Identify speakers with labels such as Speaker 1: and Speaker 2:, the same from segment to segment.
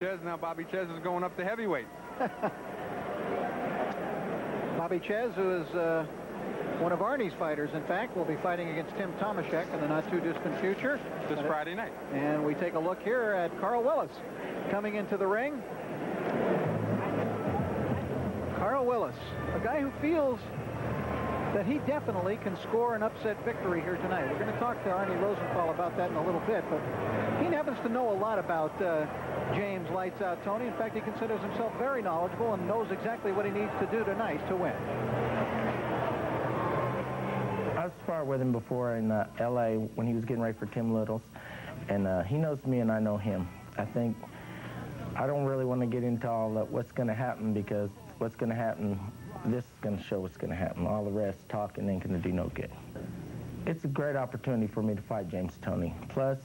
Speaker 1: Now Bobby Ches is going up to heavyweight.
Speaker 2: Bobby Ches, who is one of Arnie's fighters, in fact, will be fighting against Tim Tomaszek in the not-too-distant future.
Speaker 1: This Friday night.
Speaker 2: And we take a look here at Karl Willis coming into the ring. Karl Willis, a guy who feels that he definitely can score an upset victory here tonight. We're going to talk to Arnie Rosenthal about that in a little bit, but he happens to know a lot about James Lights Out Toney. In fact, he considers himself very knowledgeable and knows exactly what he needs to do tonight to win.
Speaker 3: I sparred with him before in L.A. when he was getting ready for Tim Little's, and he knows me and I know him. I think I don't really want to get into all what's going to happen, because what's going to happen, this is going to show what's going to happen. All the rest, talking ain't going to do no good. It's a great opportunity for me to fight James Toney. Plus,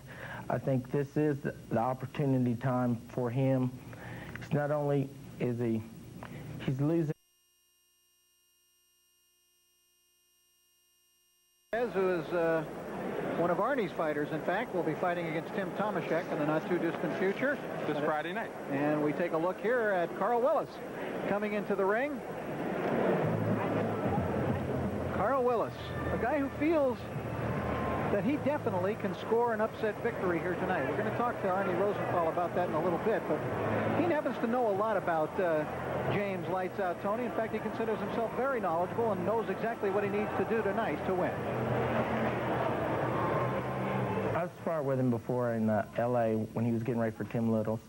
Speaker 3: I think this is the opportunity time for him. It's not only is he's losing.
Speaker 2: Who is one of Arnie's fighters, in fact, will be fighting against Tim Tomaszek in the not-too-distant future.
Speaker 1: This Friday night.
Speaker 2: And we take a look here at Karl Willis coming into the ring. Karl Willis, a guy who feels that he definitely can score an upset victory here tonight. We're going to talk to Arnie Rosenthal about that in a little bit, but he happens to know a lot about James Lights Out Toney. In fact, he considers himself very knowledgeable and knows exactly what he needs to do tonight to win.
Speaker 3: I sparred with him before in L.A. when he was getting ready for Tim Little's,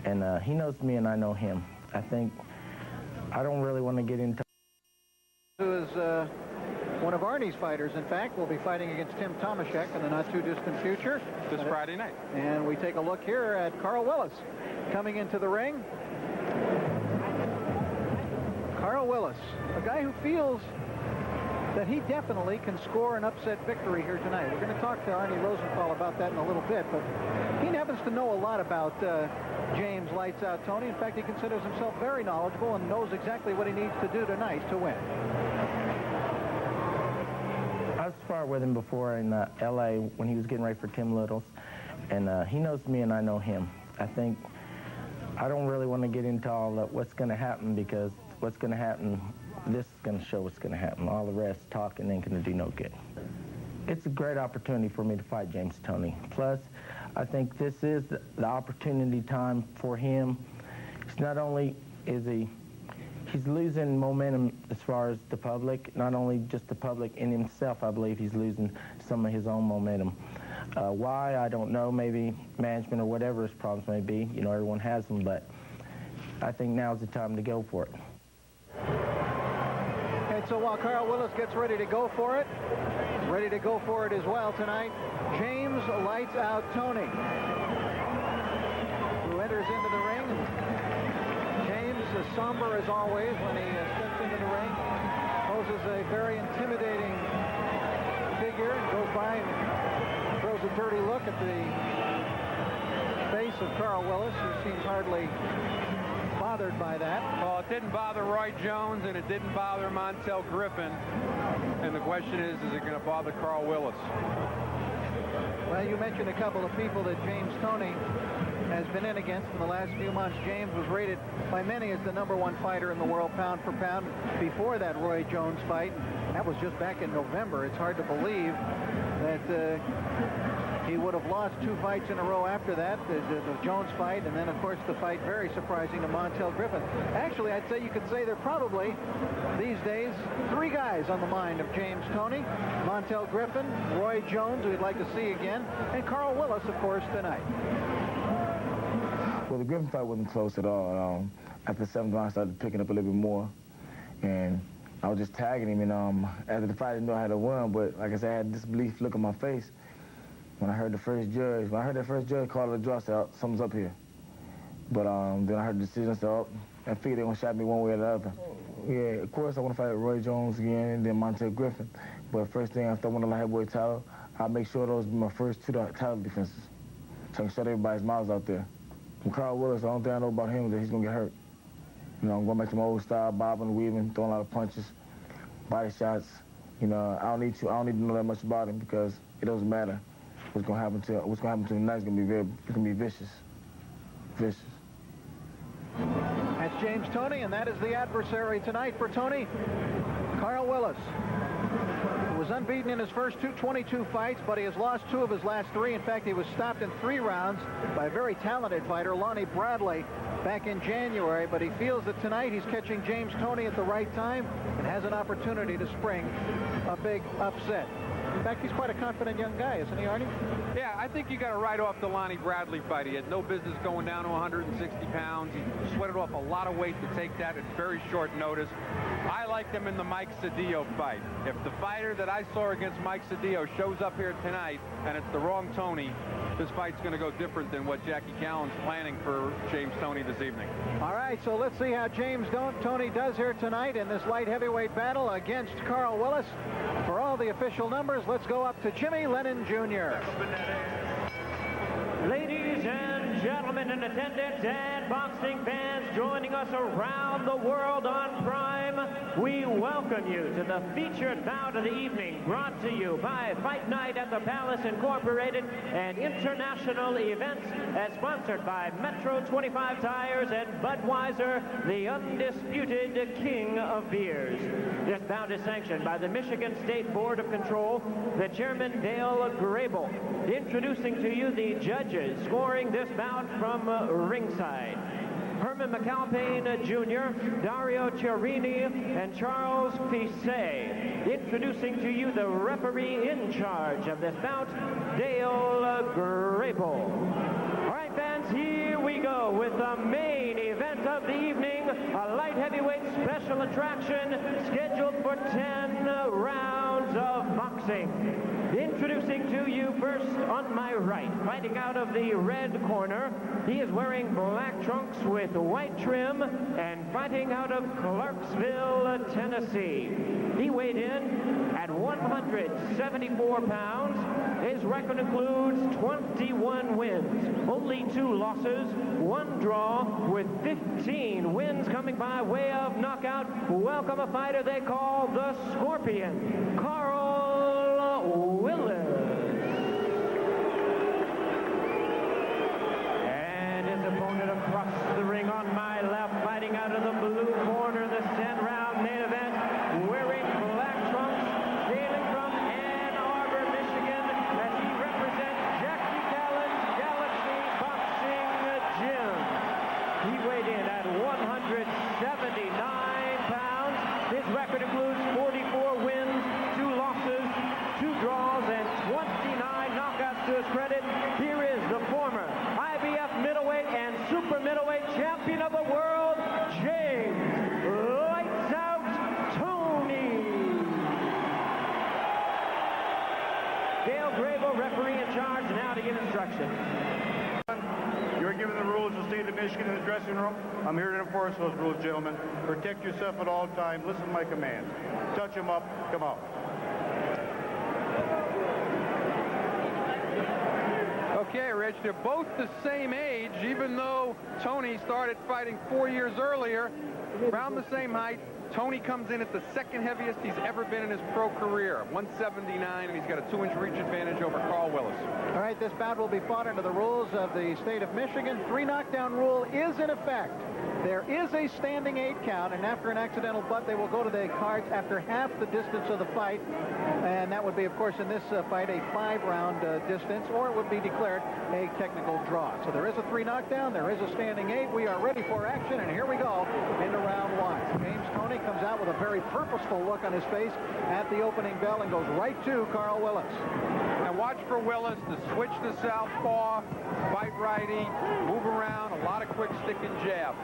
Speaker 3: and he knows me and I know him. I think I don't really want to get into.
Speaker 2: Who is one of Arnie's fighters, in fact, will be fighting against Tim Tomaszek in the not-too-distant future.
Speaker 1: This Friday night.
Speaker 2: And we take a look here at Karl Willis coming into the ring. Karl Willis, a guy who feels that he definitely can score an upset victory here tonight. We're going to talk to Arnie Rosenthal about that in a little bit, but he happens to know a lot about James Lights Out Toney. In fact, he considers himself very knowledgeable and knows exactly what he needs to do tonight to win.
Speaker 3: I sparred with him before in L.A. when he was getting ready for Tim Little's, and he knows me and I know him. I think I don't really want to get into all what's going to happen, because what's going to happen, this is going to show what's going to happen. All the rest, talking ain't going to do no good. It's a great opportunity for me to fight James Toney. Plus, I think this is the opportunity time for him. It's not only is he's losing momentum as far as the public, not only just the public, in himself, I believe he's losing some of his own momentum. Why, I don't know, maybe management or whatever his problems may be. You know, everyone has them, but I think now's the time to go for it.
Speaker 2: And so while Karl Willis gets ready to go for it as well tonight, James Lights Out Toney, who enters into the ring. James, as somber as always when he steps into the ring, poses a very intimidating figure and goes by and throws a dirty look at the face of Karl Willis, who seems hardly bothered by that.
Speaker 1: Well, it didn't bother Roy Jones, and it didn't bother Montel Griffin. And the question is it going to bother Karl Willis?
Speaker 2: Well, you mentioned a couple of people that James Toney has been in against in the last few months. James was rated by many as the #1 fighter in the world pound for pound before that Roy Jones fight. That was just back in November. It's hard to believe that he would have lost 2 fights in a row after that, the Jones fight, and then, of course, the fight, very surprising, to Montel Griffin. Actually, I'd say you could say there are probably, these days, 3 guys on the mind of James Toney: Montel Griffin, Roy Jones, who we'd like to see again, and Karl Willis, of course, tonight.
Speaker 4: Well, the Griffin fight wasn't close at all. After the 7th round, I started picking up a little bit more, and I was just tagging him, and after the fight, I didn't know how to win, but like I said, I had this disbelief look on my face when I heard that first judge call it a draw. I said, something's up here. But then I heard the decision, so I figured they were going to shot me one way or the other. Yeah, of course I want to fight Roy Jones again and then Montel Griffin. But first thing, after I win the light heavyweight title, I'll make sure those be my first 2 title defenses, so I can shut everybody's mouths out there. From Karl Willis, the only thing I know about him is that he's going to get hurt. You know, I'm going back to my old style, bobbing, weaving, throwing a lot of punches, body shots. You know, I don't need to know that much about him, because it doesn't matter. What's going to happen to him tonight is going to be vicious.
Speaker 2: James Toney, and that is the adversary tonight for Toney, Karl Willis. He was unbeaten in his first 22 fights, but he has lost 2 of his last 3. In fact, he was stopped in 3 rounds by a very talented fighter, Lonnie Bradley, back in January, but he feels that tonight he's catching James Toney at the right time and has an opportunity to spring a big upset. In fact, he's quite a confident young guy, isn't he, Arnie?
Speaker 1: Yeah, I think you got to write off the Lonnie Bradley fight. He had no business going down to 160 pounds. He sweated off a lot of weight to take that at very short notice. I liked him in the Mike Cedillo fight. If the fighter that I saw against Mike Cedillo shows up here tonight and it's the wrong Toney, this fight's going to go different than what Jackie Callan's planning for James Toney this evening.
Speaker 2: All right, so let's see how James Toney does here tonight in this light heavyweight battle against Karl Willis. For all the official numbers, let's go up to Jimmy Lennon Jr.
Speaker 5: Ladies and gentlemen in attendance and boxing fans joining us around the world on Prime, we welcome you to the featured bout of the evening, brought to you by Fight Night at the Palace Incorporated and international events, as sponsored by Metro 25 Tires and Budweiser, the undisputed king of beers. This bout is sanctioned by the Michigan State Board of Control, the chairman Dale Grable. Introducing to you the judges scoring this bout from ringside: Herman McAlpine Jr., Dario Cherini, and Charles Pisset. Introducing to you the referee in charge of this bout, Dale Grable. All right, fans, here we go with the main event of the evening, a light heavyweight special attraction scheduled for 10 rounds of boxing. Introducing to you first on my right, fighting out of the red corner, he is wearing black trunks with white trim and fighting out of Clarksville, Tennessee. He weighed in at 174 pounds. His record includes 21 wins, only 2 losses, 1 draw, with 15 wins coming by way of knockout. Welcome a fighter they call the Scorpion, Karl Willis. And his opponent across the ring on my left, fighting out of the blue corner, the 10-round main event, wearing black trunks, hailing from Ann Arbor, Michigan, as he represents Jackie Callan's Galaxy Boxing Gym. He weighed in at 179 pounds. His record includes 44 wins, 2 losses, 2 draws, and 29 knockouts to his credit. Here is the former IBF middleweight and super middleweight champion of the world, James Lights Out Toney. Dale Grable, referee in charge, now to give instructions.
Speaker 6: You're given the rules of the state of Michigan in the dressing room. I'm here to enforce those rules, gentlemen. Protect yourself at all times. Listen to my commands. Touch him up. Come out.
Speaker 1: Okay, Rich, they're both the same age, even though Toney started fighting 4 years earlier, around the same height. Toney comes in at the 2nd heaviest he's ever been in his pro career, 179, and he's got a 2-inch reach advantage over Karl Willis.
Speaker 2: All right, this bout will be fought under the rules of the state of Michigan. 3 knockdown rule is in effect. There is a standing 8 count, and after an accidental butt, they will go to the cards after half the distance of the fight. And that would be, of course, in this fight, a 5-round distance, or it would be declared a technical draw. So there is a 3 knockdown, there is a standing 8. We are ready for action, and here we go into round 1. James Toney comes out with a very purposeful look on his face at the opening bell and goes right to Karl Willis.
Speaker 1: Now watch for Willis to switch to southpaw, fight righty, move around, a lot of quick stick and jab.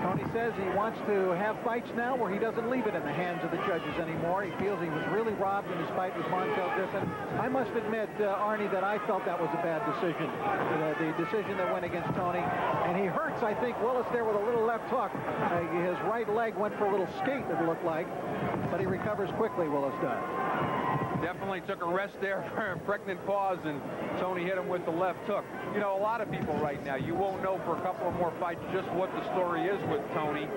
Speaker 2: Toney says he wants to have fights now where he doesn't leave it in the hands of the judges anymore. He feels he was really robbed in his fight with Montel Griffin. I must admit, Arnie, that I felt that was a bad decision, the decision that went against Toney. And he hurts, I think, Willis there with a little left hook. His right leg went for a little skate, it looked like, but he recovers quickly, Willis does.
Speaker 1: Definitely took a rest there for a pregnant pause, and Toney hit him with the left hook. You know, a lot of people right now, you won't know for a couple of more fights just what the story is with Toney,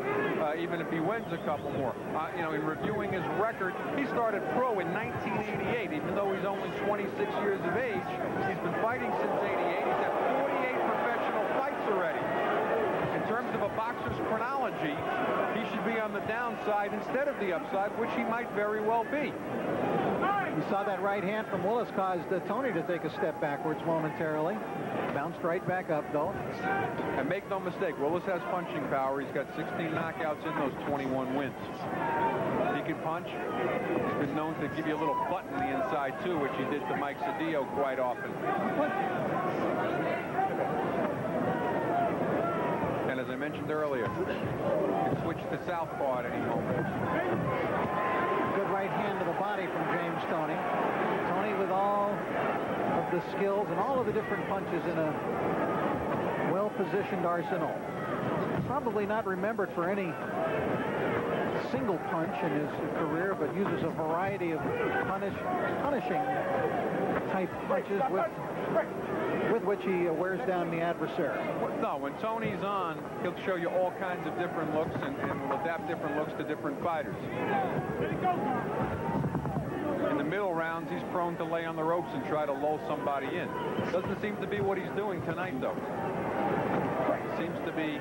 Speaker 1: even if he wins a couple more. You know, in reviewing his record, he started pro in 1988, even though he's only 26 years of age. He's been fighting since '88. He's had 48 professional fights already. of a boxer's chronology, he should be on the downside instead of the upside, which he might very well be.
Speaker 2: You saw that right hand from Willis caused Toney to take a step backwards momentarily. Bounced right back up, though.
Speaker 1: And make no mistake, Willis has punching power. He's got 16 knockouts in those 21 wins. He can punch. He's been known to give you a little butt in the inside, too, which he did to Mike Cedillo quite often. And as I mentioned earlier, he can switch to southpaw at any moment.
Speaker 2: Good right hand to the body from James Toney. Toney with all of the skills and all of the different punches in a well-positioned arsenal. Probably not remembered for any single punch in his career, but uses a variety of punishing type punches with which he wears down the adversary.
Speaker 1: No, when Toney's on, he'll show you all kinds of different looks and will adapt different looks to different fighters. In the middle rounds, he's prone to lay on the ropes and try to lull somebody in. Doesn't seem to be what he's doing tonight, though. Seems to be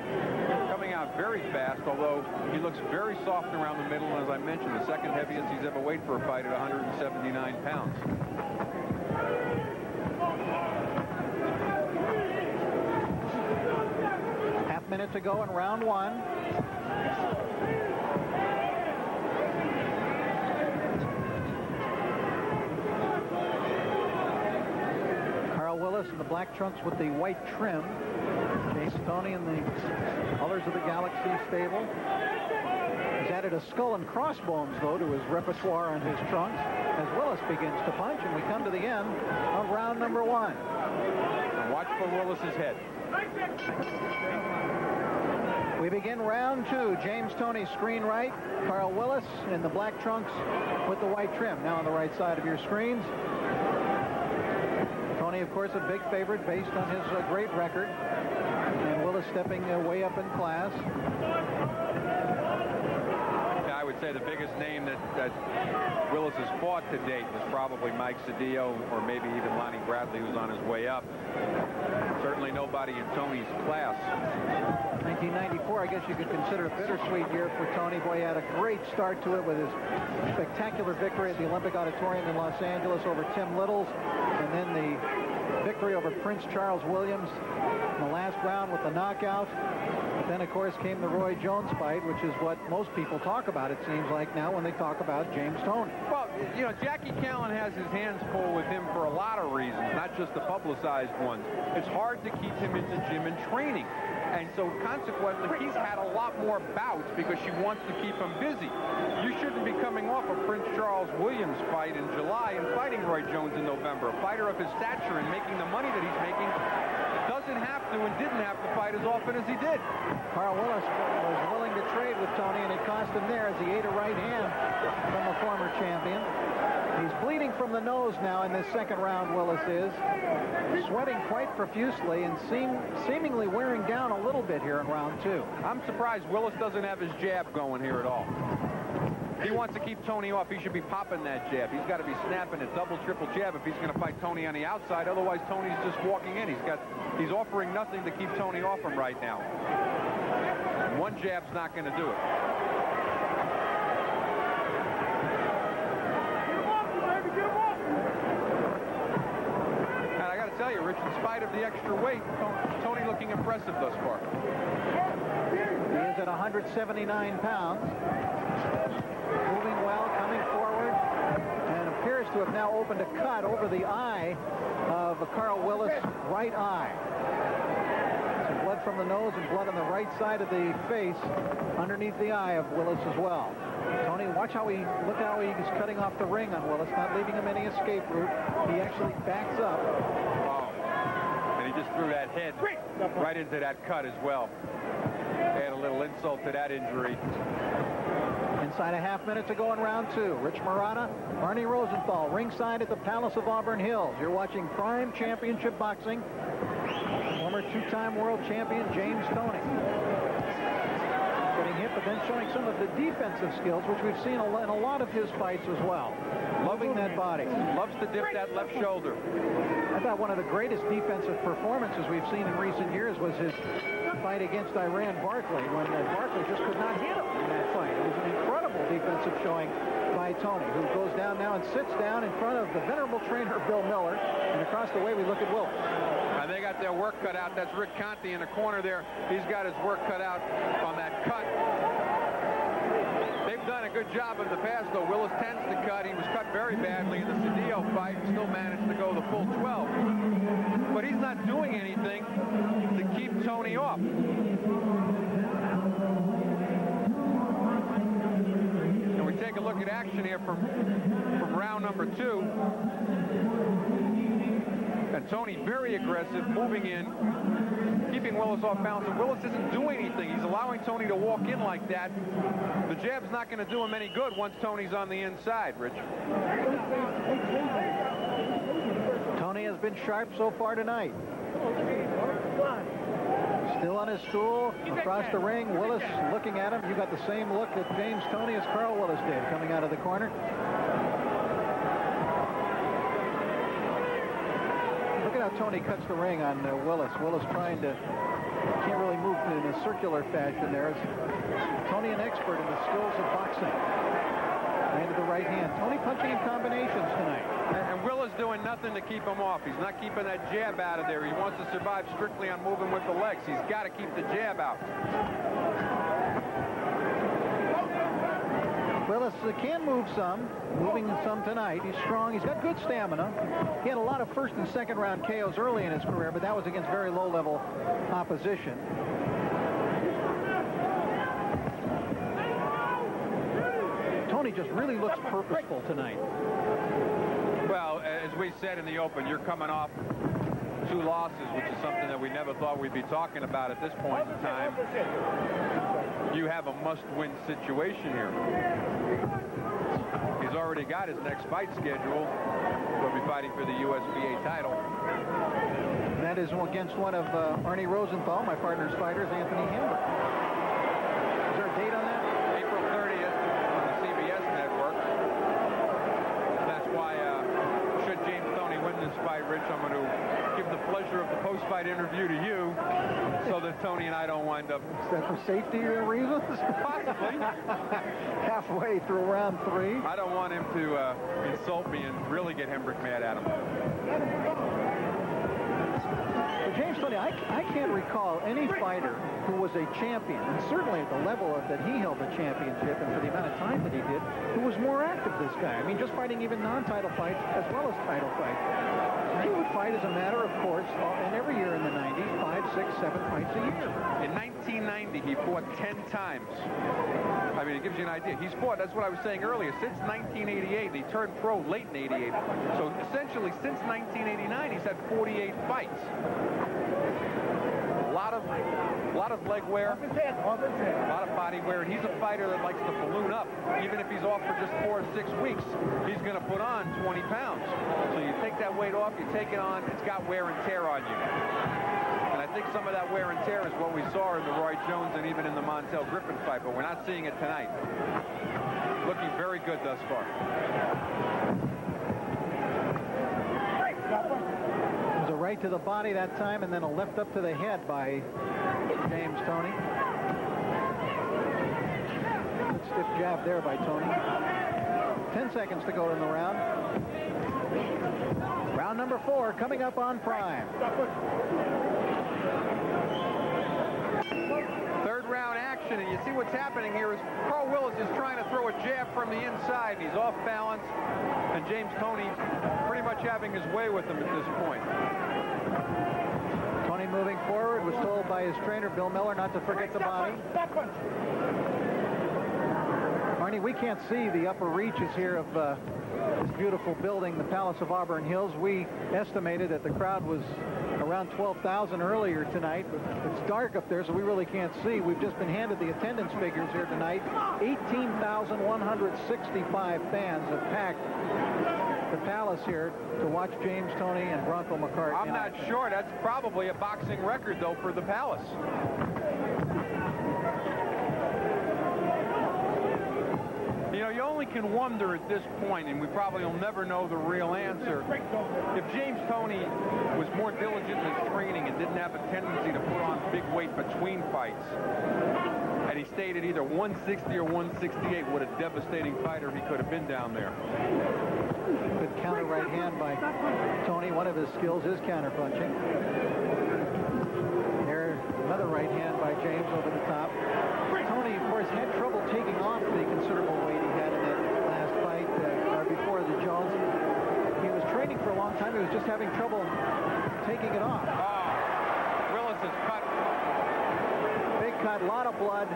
Speaker 1: coming out very fast, although he looks very soft around the middle, and as I mentioned, the second heaviest he's ever weighed for a fight at 179 pounds.
Speaker 2: Half minute to go in round one. Karl Willis in the black trunks with the white trim. James Toney in the colors of the Galaxy stable. He's added a skull and crossbones, though, to his repertoire on his trunks as Willis begins to punch, and we come to the end of round number one.
Speaker 1: And watch for Willis's head.
Speaker 2: We begin round two. James Toney screen right. Karl Willis in the black trunks with the white trim. Now on the right side of your screens. Toney, of course, a big favorite based on his great record. And Willis stepping way up in class.
Speaker 1: Yeah, I would say the biggest name that Willis has fought to date was probably Mike Cedillo, or maybe even Lonnie Bradley, who's on his way up. Certainly nobody in Toney's class.
Speaker 2: 1994, I guess you could consider a bittersweet year for Toney. Boy, he had a great start to it with his spectacular victory at the Olympic Auditorium in Los Angeles over Tim Littles, and then the victory over Prince Charles Williams in the last round with the knockout. But then, of course, came the Roy Jones fight, which is what most people talk about, it seems like, now when they talk about James Toney.
Speaker 1: Well, you know, Jackie Callan has his hands full with him for a lot of reasons, not just the publicized ones. It's hard to keep him in the gym and training. And so, consequently, he's had a lot more bouts because she wants to keep him busy. You shouldn't be coming off a Prince Charles Williams fight in July and fighting Roy Jones in November. A fighter of his stature and making the money that he's making doesn't have to and didn't have to fight as often as he did.
Speaker 2: Karl Willis was willing to trade with Toney, and it cost him there as he ate a right hand from a former champion. He's bleeding from the nose now in this second round, Willis is. Sweating quite profusely and seemingly wearing down a little bit here in round two.
Speaker 1: I'm surprised Willis doesn't have his jab going here at all. If he wants to keep Toney off, he should be popping that jab. He's got to be snapping a double, triple jab if he's going to fight Toney on the outside. Otherwise, Toney's just walking in. He's offering nothing to keep Toney off him right now. And one jab's not going to do it. And I got to tell you, Rich, in spite of the extra weight, Toney looking impressive thus far.
Speaker 2: He is at 179 pounds. Moving well, coming forward, and appears to have now opened a cut over the eye of Karl Willis' right eye. Some blood from the nose and blood on the right side of the face underneath the eye of Willis as well. Toney, look how he's cutting off the ring on Willis, not leaving him any escape route. He actually backs up.
Speaker 1: Oh. And he just threw that head right into that cut as well. Add a little insult to that injury.
Speaker 2: Inside a half minute to go in round two. Rich Marotta, Arnie Rosenthal, ringside at the Palace of Auburn Hills. You're watching Prime Championship Boxing. Former two-time world champion James Toney. Getting hit, but then showing some of the defensive skills, which we've seen in a lot of his fights as well. loving that body.
Speaker 1: Loves to dip that left shoulder.
Speaker 2: I thought one of the greatest defensive performances we've seen in recent years was his fight against Iran Barkley, when Barkley just could not hit him in that fight. It was an incredible defensive showing by Toney, who goes down now and sits down in front of the venerable trainer Bill Miller. And across the way, we look at Willis.
Speaker 1: They got their work cut out. That's Rick Conte in the corner there. He's got his work cut out on that cut. They've done a good job in the past, though. Willis tends to cut. He was cut very badly in the Cedillo fight and still managed to go the full 12. But he's not doing anything to keep Toney off. And we take a look at action here from round number 2. And Toney very aggressive, moving in, keeping Willis off balance. And Willis isn't doing anything. He's allowing Toney to walk in like that. The jab's not going to do him any good once Toney's on the inside, Rich.
Speaker 2: Toney has been sharp so far tonight. Still on his stool, across the ring. Willis looking at him. You got the same look at James Toney as Karl Willis did coming out of the corner. Look at how Toney cuts the ring on Willis. Willis trying to, can't really move in a circular fashion there. Toney an expert in the skills of boxing. Right to the right hand. Toney punching in combinations tonight.
Speaker 1: And Willis doing nothing to keep him off. He's not keeping that jab out of there. He wants to survive strictly on moving with the legs. He's got to keep the jab out.
Speaker 2: Willis can move some, moving some tonight. He's strong. He's got good stamina. He had a lot of first and second round KOs early in his career, but that was against very low-level opposition. Toney just really looks purposeful tonight.
Speaker 1: Well, as we said in the open, you're coming off 2 losses, which is something that we never thought we'd be talking about at this point in time. You have a must-win situation here. He's already got his next fight scheduled. He'll be fighting for the USBA title.
Speaker 2: That is against one of Arnie Rosenthal, my partner's fighters, Anthony Himber. Is there a date on that?
Speaker 1: April 30th on the CBS network. That's why, should James Toney win this fight, Rich, I'm going to give the pleasure of the post-fight interview to you so that Toney and I don't wind up...
Speaker 2: Is that for safety reasons?
Speaker 1: Possibly.
Speaker 2: Halfway through round 3.
Speaker 1: I don't want him to insult me and really get Hembrick mad at him.
Speaker 2: Well, James Toney, I can't recall any fighter who was a champion, and certainly at the level that he held the championship and for the amount of time that he did, who was more active, this guy. I mean, just fighting even non-title fights as well as title fights. He would fight as a matter of course, and every year in the 90s, 5, 6, 7 fights a year.
Speaker 1: In 1990, he fought 10 times. I mean, it gives you an idea. He's fought, that's what I was saying earlier, since 1988. He turned pro late in 88. So essentially, since 1989, he's had 48 fights. A lot of leg wear, a lot of body wear, and he's a fighter that likes to balloon up. Even if he's off for just 4 or 6 weeks, he's going to put on 20 pounds. So you take that weight off, you take it on, it's got wear and tear on you. And I think some of that wear and tear is what we saw in the Roy Jones and even in the Montel Griffin fight, but we're not seeing it tonight. Looking very good thus far.
Speaker 2: It was a right to the body that time, and then a left up to the head by James Toney. Good stiff jab there by Toney. 10 seconds to go in the round. Round number 4 coming up on Prime.
Speaker 1: Third round action, and you see what's happening here is Karl Willis is trying to throw a jab from the inside, and he's off balance, and James Toney pretty much having his way with him at this point.
Speaker 2: Toney moving forward, was told by his trainer Bill Miller not to forget the body. Arnie, we can't see the upper reaches here of this beautiful building, the Palace of Auburn Hills. We estimated that the crowd was around 12,000 earlier tonight, but it's dark up there, so we really can't see. We've just been handed the attendance figures here tonight. 18,165 fans have packed the Palace here to watch James Toney and Bronco McCartney.
Speaker 1: I'm not sure. That's probably a boxing record, though, for the Palace. You know, you only can wonder at this point, and we probably will never know the real answer, if James Toney was more diligent in his training and didn't have a tendency to put on big weight between fights, and he stayed at either 160 or 168, what a devastating fighter he could have been down there.
Speaker 2: Good counter right hand by Toney. One of his skills is counterpunching. There's another right hand by James over the top. Toney, of course, had trouble taking off the considerable weight he had in that last fight before the Jones. He was training for a long time. He was just having trouble taking it off.
Speaker 1: Willis is cut.
Speaker 2: Big cut, a lot of blood.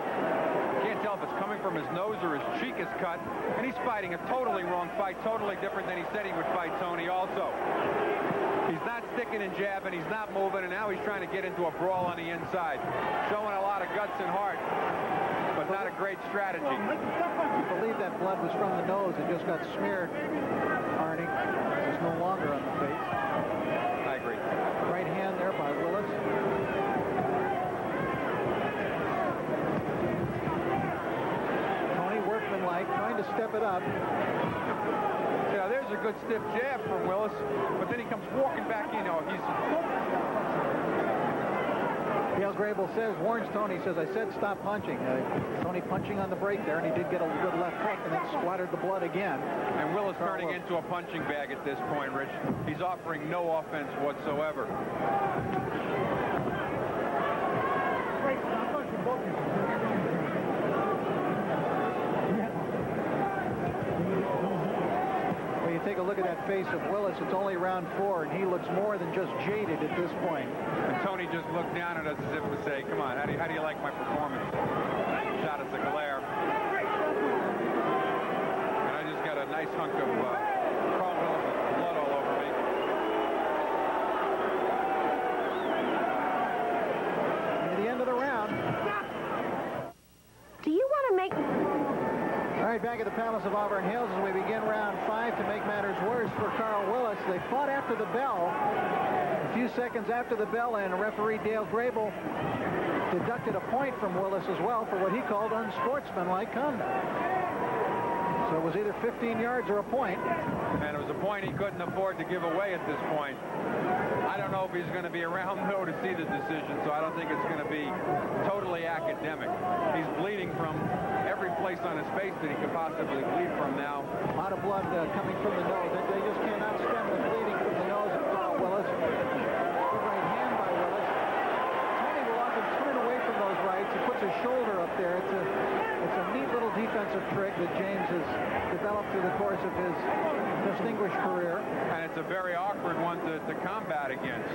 Speaker 1: Can't tell if it's coming from his nose or his cheek is cut. And he's fighting a totally wrong fight, totally different than he said he would fight Toney also. He's not sticking and jabbing, he's not moving, and now he's trying to get into a brawl on the inside. Showing a lot of guts and heart, but not a great strategy.
Speaker 2: I believe that blood was from the nose. It just got smeared, Arnie. It's no longer on the face.
Speaker 1: I agree.
Speaker 2: Right hand there by Willis. Toney, workmanlike, trying to step it up.
Speaker 1: Yeah, there's a good stiff jab from Willis, but then he comes walking back in. Oh,
Speaker 2: Dale Grable warns Toney, says, I said stop punching. Toney punching on the break there, and he did get a good left hook and then splattered the blood again.
Speaker 1: And Willis turning into a punching bag at this point, Rich. He's offering no offense whatsoever.
Speaker 2: Well, you take a look at that face of Willis, it's only round 4, and he looks more than just jaded at this point.
Speaker 1: And Toney just looked down at us as if to say, come on, how do you like my performance? Shot us a glare. And I just got a nice hunk of Karl Willis' blood all over me.
Speaker 2: At the end of the round.
Speaker 7: Do you want to make...
Speaker 2: All right, back at the Palace of Auburn Hills as we begin round 5. To make matters worse for Karl Willis, they fought after the bell. A few seconds after the bell, and referee Dale Grable deducted a point from Willis as well for what he called unsportsmanlike conduct. So it was either 15 yards or a point.
Speaker 1: And it was a point he couldn't afford to give away at this point. I don't know if he's going to be around, though, to see the decision, so I don't think it's going to be totally academic. He's bleeding from every place on his face that he could possibly bleed from now.
Speaker 2: A lot of blood coming from the nose. They just cannot stem the bleeding from the nose of Karl Willis. Good right hand by Willis. Toney will often turn away from those rights. He puts his shoulder up there. It's a neat little defensive trick that James has developed through the course of his distinguished career.
Speaker 1: And it's a very awkward one to combat against.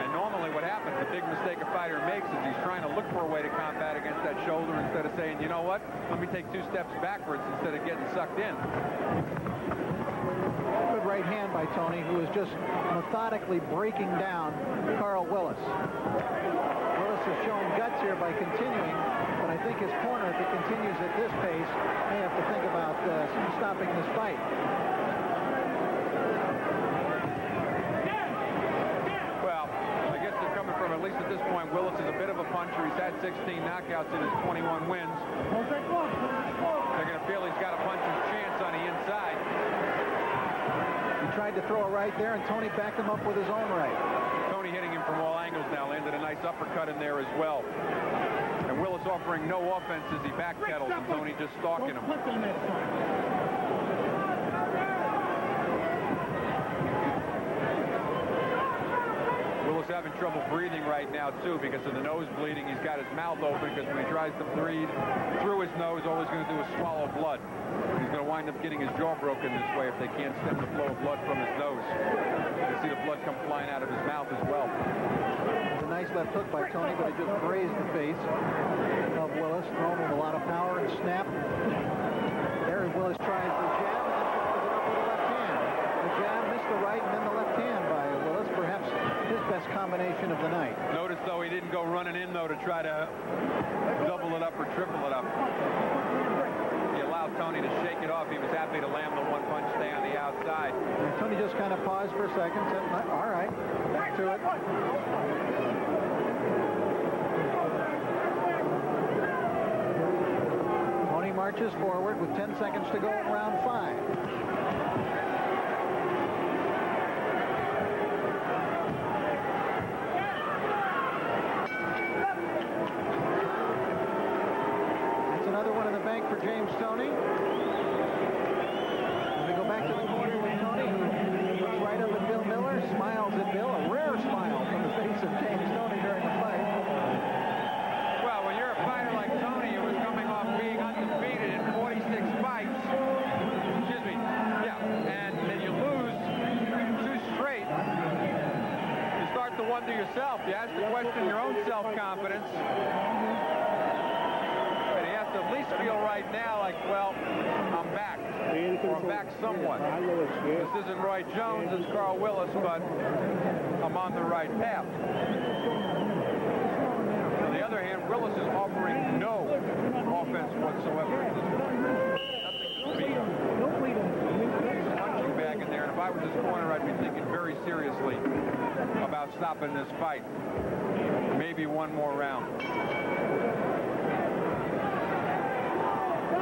Speaker 1: And normally what happens, the big mistake a fighter makes is he's trying to look for a way to combat against that shoulder instead of saying, you know what, let me take 2 steps backwards instead of getting sucked in.
Speaker 2: Good right hand by Toney, who is just methodically breaking down Karl Willis. Willis has shown guts here by continuing, but I think his corner, if it continues at this pace, may have to think about stopping this fight.
Speaker 1: Well, I guess they're coming from, at least at this point, Willis is a bit of a puncher. He's had 16 knockouts in his 21 wins. They're going to feel he's got a puncher's chance on the inside.
Speaker 2: He tried to throw a right there, and Toney backed him up with his own right.
Speaker 1: Toney hitting him from all angles now, landed a nice uppercut in there as well. And Willis offering no offense as he backpedals, and Toney just stalking him. Willis having trouble breathing right now, too, because of the nose bleeding. He's got his mouth open because when he tries to breathe through his nose, all he's going to do is swallow blood. He's going to wind up getting his jaw broken this way if they can't stem the flow of blood from his nose. You see the blood come flying out of his mouth as well.
Speaker 2: It's a nice left hook by Toney, but it just grazed the face of Willis, thrown with a lot of power and snap. There Willis tries the jab and then follows it up with the left hand. The jab missed the right and then the left hand by Willis, perhaps his best combination of the night.
Speaker 1: Notice, though, he didn't go running in, though, to try to double it up or triple it up. He allowed Toney to shake it off. He was happy to land the one punch, stay on the outside.
Speaker 2: And Toney just kind of paused for a second, said, all right, back to it. marches forward with 10 seconds to go in round 5. That's another one in the bank for James Toney. We go back to the corner with Toney, who looks right up at Bill Miller, smiles at Bill, a rare smile from the face of James Toney during the fight.
Speaker 1: Well, when you're a fighter like Toney, who was coming off being undefeated in 46 fights, excuse me, yeah, and then you lose 2 straight, you start to wonder yourself. You ask to question your own self-confidence. And you have to at least feel right now like, well, I'm back. Or I'm back somewhat. This isn't Roy Jones, it's Karl Willis, but I'm on the right path. On the other hand, Willis is offering no offense whatsoever at this point. Nothing to speak of. There's a punching bag in there, and if I was his corner, I'd be thinking very seriously about stopping this fight. Maybe one more round.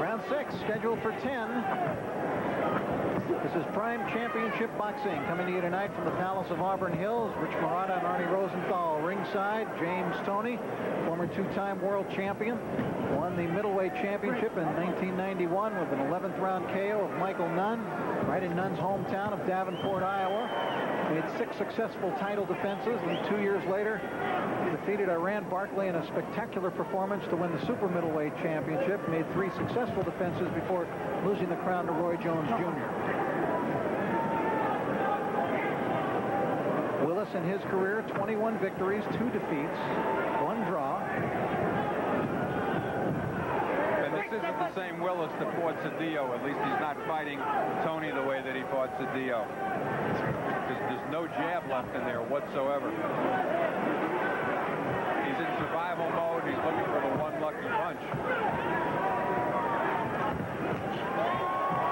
Speaker 2: Round 6, scheduled for 10. This is Prime Championship Boxing coming to you tonight from the Palace of Auburn Hills. Rich Marotta and Arnie Rosenthal ringside. James Toney, former 2-time world champion, won the middleweight championship in 1991 with an 11th round KO of Michael Nunn, right in Nunn's hometown of Davenport, Iowa. Made 6 successful title defenses, and 2 years later defeated Iran Barkley in a spectacular performance to win the super middleweight championship. Made 3 successful defenses before losing the crown to Roy Jones Jr. Willis in his career, 21 victories, 2 defeats, 1 draw.
Speaker 1: And this isn't the same Willis that fought Cedillo. At least he's not fighting Toney the way that he fought Cedillo. There's no jab left in there whatsoever. He's in survival mode. He's looking for the one lucky punch.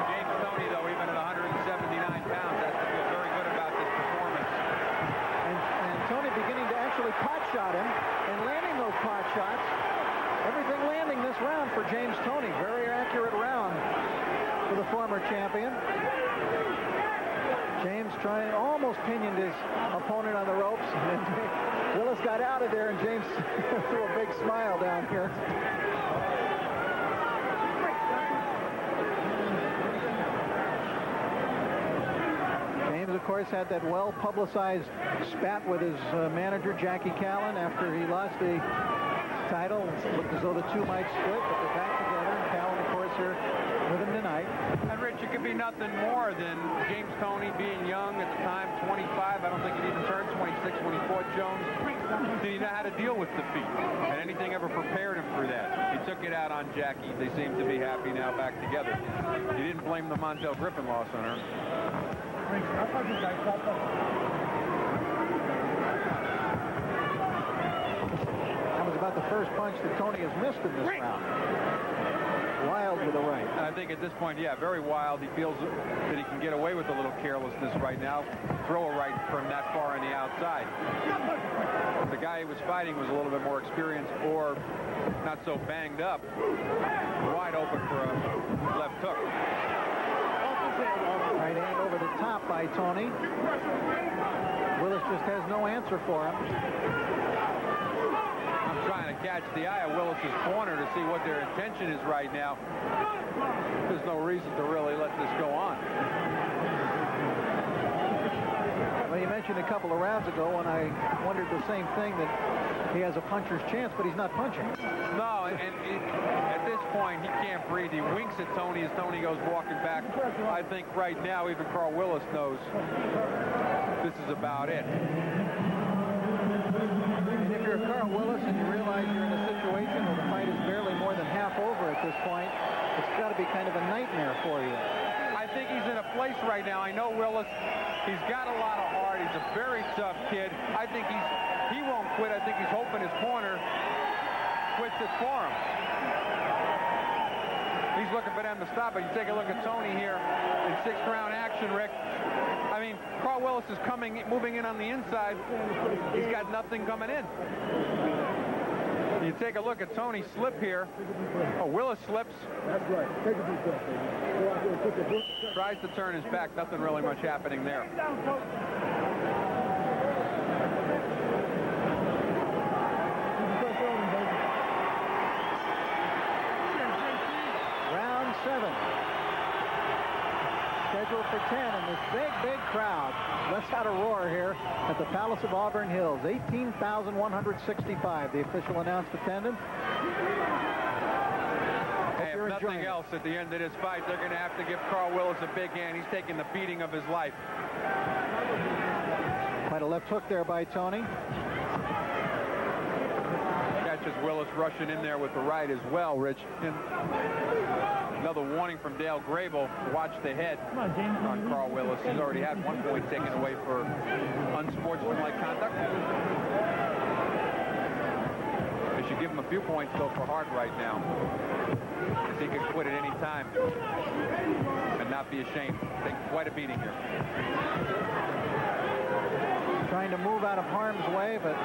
Speaker 1: James Toney, though, even at 179 pounds, has to feel very good about this performance.
Speaker 2: And Toney beginning to actually pot shot him and landing those pot shots. Everything landing this round for James Toney. Very accurate round for the former champion. James almost pinioned his opponent on the ropes. And Willis got out of there, and James threw a big smile down here. James, of course, had that well-publicized spat with his manager, Jackie Callan, after he lost the title. It looked as though the two might split, but they're back together. Callan, of course, here with him tonight.
Speaker 1: And Rich, it could be nothing more than James Toney being young at the time, 25. I don't think he'd even turned 26 when he fought Jones. Did he know how to deal with defeat? And anything ever prepared him for that? He took it out on Jackie. They seem to be happy now back together. He didn't blame the Montel Griffin loss on her.
Speaker 2: That was about the first punch that Toney has missed in this round. Wild with the right.
Speaker 1: I think at this point, yeah, very wild. He feels that he can get away with a little carelessness right now. Throw a right from that far on the outside. The guy he was fighting was a little bit more experienced or not so banged up. Wide open for a left hook.
Speaker 2: Right hand over the top by Toney. Willis just has no answer for him.
Speaker 1: Trying to catch the eye of Willis's corner to see what their intention is right now. There's no reason to really let this go on.
Speaker 2: Well, you mentioned a couple of rounds ago when I wondered the same thing, that he has a puncher's chance, but he's not punching.
Speaker 1: No, and at this point, he can't breathe. He winks at Toney as Toney goes walking back. I think right now, even Karl Willis knows this is about it.
Speaker 2: And if you're Karl Willis and you realize you're in a situation where the fight is barely more than half over at this point, it's got to be kind of a nightmare for you.
Speaker 1: I think he's in a place right now. I know Willis, he's got a lot of heart. He's a very tough kid. I think he won't quit. I think he's hoping his corner quits it for him. He's looking for them to stop it. You take a look at Toney here in 6th round action, Rick. I mean, Karl Willis is moving in on the inside. He's got nothing coming in. You take a look at Toney's slip here. Oh, Willis slips.
Speaker 7: That's right. Take a deep breath, baby. Go out there and put your foot.
Speaker 1: Tries to turn his back. Nothing really much happening there.
Speaker 2: Round 7. Scheduled for 10 in this big crowd. Let's have a roar here at the Palace of Auburn Hills. 18,165, the official announced attendance.
Speaker 1: Hey, if nothing else, at the end of this fight, they're going to have to give Karl Willis a big hand. He's taking the beating of his life.
Speaker 2: Quite a left hook there by Toney.
Speaker 1: Catches Willis rushing in there with the right as well, Rich. And another warning from Dale Grable to watch the head on Karl Willis. He's already had 1 point taken away for unsportsmanlike conduct. They should give him a few points, though, for hard right now. Because he could quit at any time and not be ashamed. Take quite a beating here.
Speaker 2: Trying to move out of harm's way, but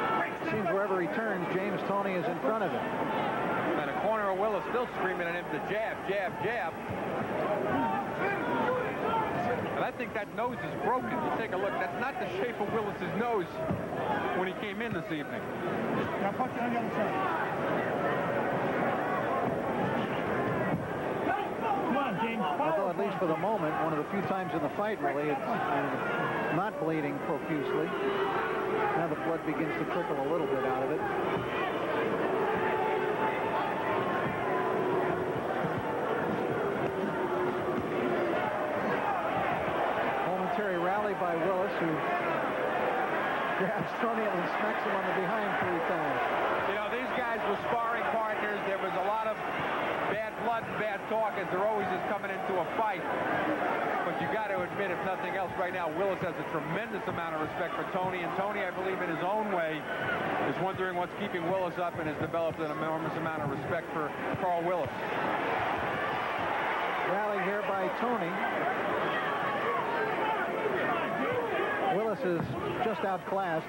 Speaker 2: it seems wherever he turns, James Toney is in front of him.
Speaker 1: And a corner of Willis still screaming at him to jab, jab, jab. And I think that nose is broken. You take a look. That's not the shape of Willis's nose when he came in this evening.
Speaker 7: Now punch it on the other side. Come on, James.
Speaker 2: Although, at least for the moment, one of the few times in the fight, really, it's not bleeding profusely. Now the blood begins to trickle a little bit out of it. Momentary rally by Willis, who grabs Toney and smacks him on the behind 3 times.
Speaker 1: You know, these guys were sparring partners. There was a lot of bad blood and bad talk, as there always is coming into a fight. But you got to admit, if nothing else, right now, Willis has a tremendous amount of respect for Toney. And Toney, I believe, in his own way, is wondering what's keeping Willis up and has developed an enormous amount of respect for Karl Willis.
Speaker 2: Rally here by Toney. Willis is just outclassed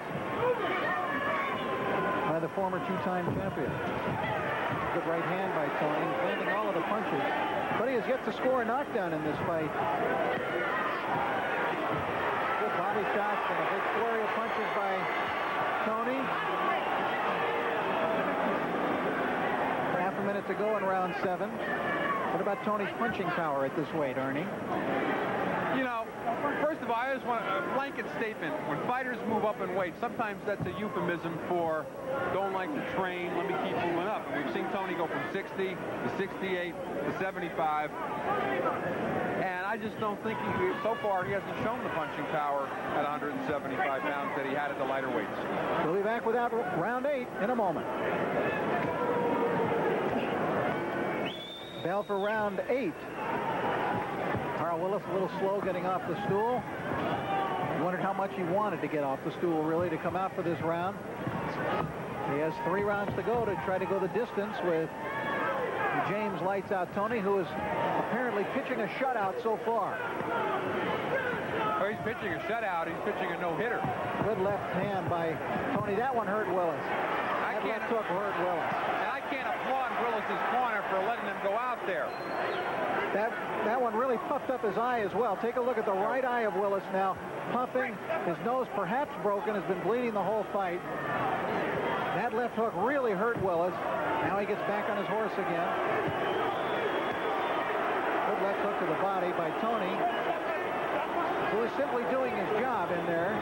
Speaker 2: by the former 2-time champion. Good right hand by Toney. He's landing all of the punches, but he has yet to score a knockdown in this fight. Good body shots and a big flurry of punches by Toney. Half a minute to go in round 7. What about Toney's punching power at this weight, Ernie?
Speaker 1: You know, first of all, I just want a blanket statement. When fighters move up in weight, sometimes that's a euphemism for don't like to train, let me keep moving up. And we've seen Toney go from 60 to 68 to 75. And I just don't think so far he hasn't shown the punching power at 175 pounds that he had at the lighter weights.
Speaker 2: We'll be back with that round 8 in a moment. Bell for round 8. Karl Willis a little slow getting off the stool. You wondered how much he wanted to get off the stool, really, to come out for this round. He has 3 rounds to go to try to go the distance with James Lights Out Toney, who is apparently pitching a shutout so far.
Speaker 1: Oh, he's pitching a shutout. He's pitching a no-hitter.
Speaker 2: Good left hand by Toney. That one hurt Willis. That left hook hurt Willis.
Speaker 1: And I can't applaud Willis's corner for letting him go out there.
Speaker 2: That one really puffed up his eye as well. Take a look at the right eye of Willis now, puffing. His nose perhaps broken, has been bleeding the whole fight. That left hook really hurt Willis. Now he gets back on his horse again. Good left hook to the body by Toney, who is simply doing his job in there.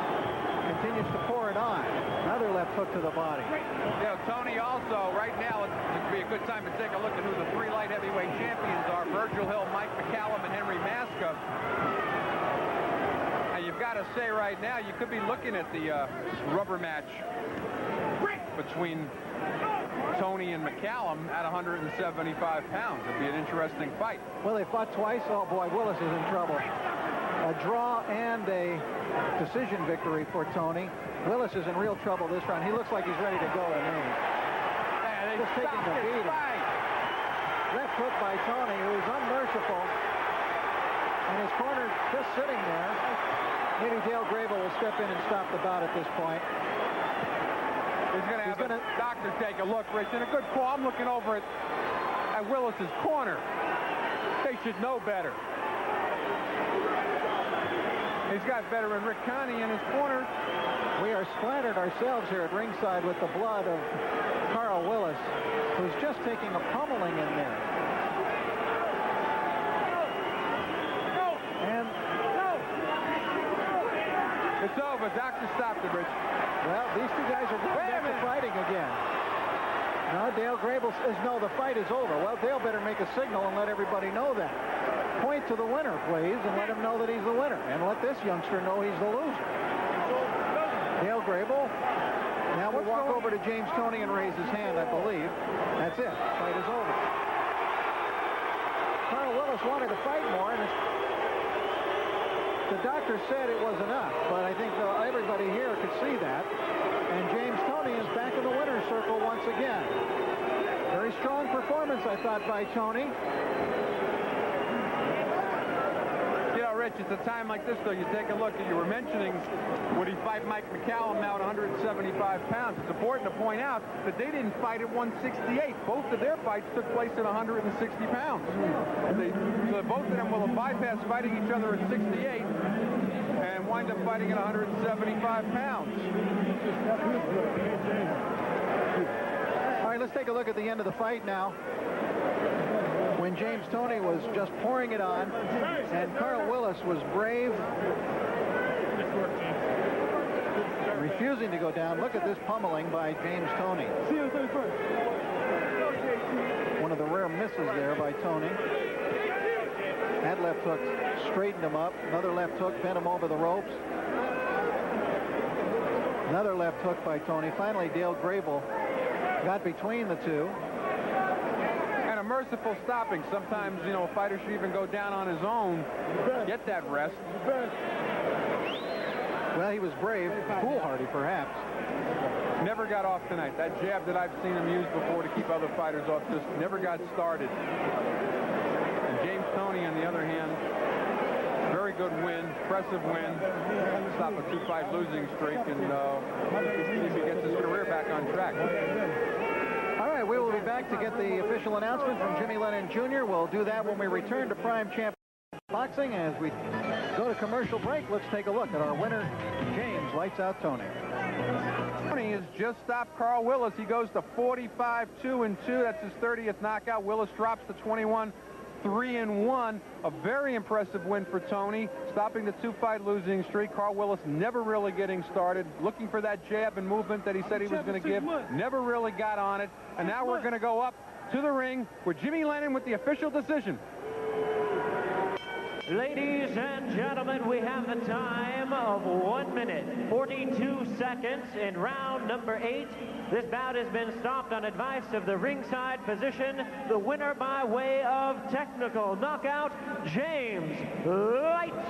Speaker 2: Continues to pour it on. Another left hook to the body.
Speaker 1: You know, Toney also, right now, it would be a good time to take a look at who the 3 light heavyweight champions are. Virgil Hill, Mike McCallum, and Henry Maska. And you've got to say right now, you could be looking at the rubber match between Toney and McCallum at 175 pounds. It'd be an interesting fight.
Speaker 2: Well, they fought twice. Oh, boy, Willis is in trouble. A draw and a decision victory for Toney. Willis is in real trouble this round. He looks like he's ready to go to me. Just taking the beating. Left hook by Toney, who is unmerciful. And his corner just sitting there. Maybe Dale Grable will step in and stop the bout at this point.
Speaker 1: He's going to have a doctor take a look, Rich, and a good call. I'm looking over at Willis's corner. They should know better. He's got veteran Rick Connie in his corner.
Speaker 2: We are splattered ourselves here at ringside with the blood of Karl Willis, who's just taking a pummeling in there. And
Speaker 1: it's over. Doctor stopped it, Rich.
Speaker 2: well, these two guys are going back to fighting again. No, Dale Grable says, no, the fight is over. Well, Dale better make a signal and let everybody know that. Point to the winner, please, and let him know that he's the winner. And let this youngster know he's the loser. Dale Grable. Now we'll walk over to James Toney and raise his hand, I believe. That's it. Fight is over. Karl Willis wanted to fight more, and the doctor said it was enough, but I think everybody here could see that. And James Toney is back in the winner's circle once again. Very strong performance, I thought, by Toney.
Speaker 1: You know, Rich, at a time like this, though, you take a look, you were mentioning, would he fight Mike McCallum now at 175 pounds? It's important to point out that they didn't fight at 168. Both of their fights took place at 160 pounds. So both of them will have bypassed fighting each other at 68 and wind up fighting at 175 pounds.
Speaker 2: All right, let's take a look at the end of the fight now. When James Toney was just pouring it on, and Karl Willis was brave, refusing to go down. Look at this pummeling by James Toney. One of the rare misses there by Toney. That left hook straightened him up. Another left hook bent him over the ropes. Another left hook by Toney. Finally, Dale Grable got between the two.
Speaker 1: And a merciful stopping. Sometimes, you know, a fighter should even go down on his own, get that rest.
Speaker 2: Well, he was brave, foolhardy, perhaps.
Speaker 1: Never got off tonight. That jab that I've seen him use before to keep other fighters off just never got started. And James Toney, on the other hand, very good win, impressive win. Stop a 2-fight losing streak, and see if he gets his career back on track.
Speaker 2: All right, we will be back to get the official announcement from Jimmy Lennon Jr. We'll do that when we return to Prime Champ Boxing. As we go to commercial break, let's take a look at our winner, James Lights Out Toney.
Speaker 1: Toney has just stopped Karl Willis. He goes to 45-2-2. That's his 30th knockout. Willis drops to 21-3-1. A very impressive win for Toney, stopping the 2-fight losing streak. Karl Willis never really getting started, looking for that jab and movement that he said he was going to give. Never really got on it. And now we're going to go up to the ring with Jimmy Lennon with the official decision.
Speaker 5: Ladies and gentlemen, we have the time of 1 minute, 42 seconds in round number 8. This bout has been stopped on advice of the ringside physician. The winner by way of technical knockout, James Lights